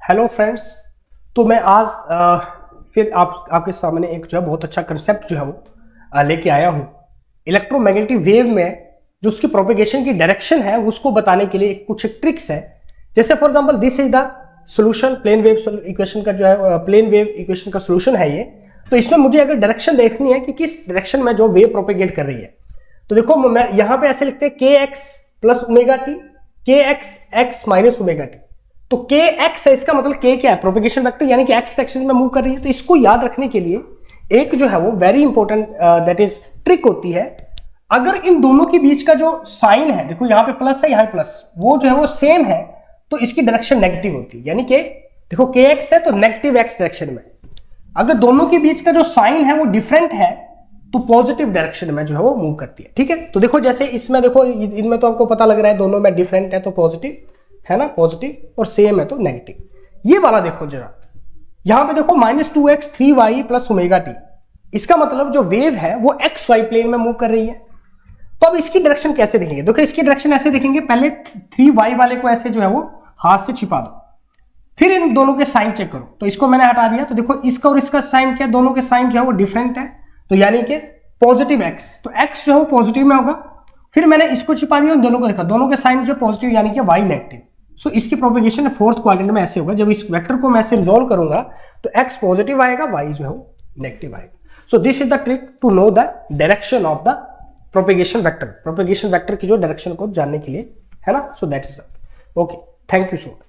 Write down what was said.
Hello friends. तो मैं आज फिर आपके सामने एक जो है बहुत अच्छा कंसेप्ट जो है वो लेके आया हूँ। इलेक्ट्रोमैग्नेटिक वेव में जो उसकी प्रोपेगेशन की डायरेक्शन है उसको बताने के लिए कुछ ट्रिक्स है। जैसे for example this is the solution, plane wave equation का जो है प्लेन वेव इक्वेशन का सॉल्यूशन है ये। तो इसमें मुझे अगर डायरेक्शन देखनी है कि किस डायरेक्शन में जो वेव प्रोपेगेट कर रही है, तो देखो मैं यहां पे ऐसे लिखते हैं के एक्स प्लस ओमेगा टी, के x x minus omega T. तो के एक्स है, इसका मतलब के क्या है, प्रोपेगेशन वेक्टर, यानी कि एक्स डायरेक्शन में मूव कर रही है। तो इसको याद रखने के लिए एक जो है वो very important that is trick होती है। अगर इन दोनों के बीच का जो साइन है, देखो यहाँ पे प्लस है, यहाँ प्लस, वो जो है वो सेम है, तो इसकी डायरेक्शन नेगेटिव होती है। यानी कि देखो के एक्स है तो नेगेटिव एक्स डायरेक्शन में। अगर दोनों के बीच का जो साइन है वो डिफरेंट है तो पॉजिटिव डायरेक्शन में जो है वो मूव करती है। ठीक है, तो देखो जैसे इसमें देखो इनमें तो आपको पता लग रहा है दोनों में डिफरेंट है तो पॉजिटिव है ना, पॉजिटिव, और सेम है तो नेगेटिव। ये वाला देखो जरा, यहां पे देखो -2x 3y plus omega T, इसका मतलब जो वेव है वो एक्स वाई प्लेन में मूव कर रही है। तो अब इसकी डायरेक्शन कैसे देखेंगे, देखो इसकी डायरेक्शन ऐसे देखेंगे, पहले 3y वाले को ऐसे जो है वो हाथ से छिपा दो, फिर इन दोनों के साइन चेक करो। तो इसको मैंने हटा दिया, तो देखो इसका और इसका साइन क्या, दोनों के साइन जो है वो डिफरेंट है, तो यानी कि पॉजिटिव एक्स, तो एक्स जो है वो पॉजिटिव में होगा। फिर मैंने इसको छिपा दिया, दोनों को देखा, दोनों के साइन जो पॉजिटिव यानी कि वाई नेगेटिव। सो इसकी प्रोपेगेशन फोर्थ क्वाड्रेंट में ऐसे होगा, जब इस वेक्टर को मैं ऐसे रिजॉल्व करूंगा तो एक्स पॉजिटिव आएगा, वाई जो है वो नेगेटिव आएगा। So this is the trick to know the direction of the propagation vector, propagation vector की जो डायरेक्शन को जानने के लिए, है ना। So that is okay, thank you so much.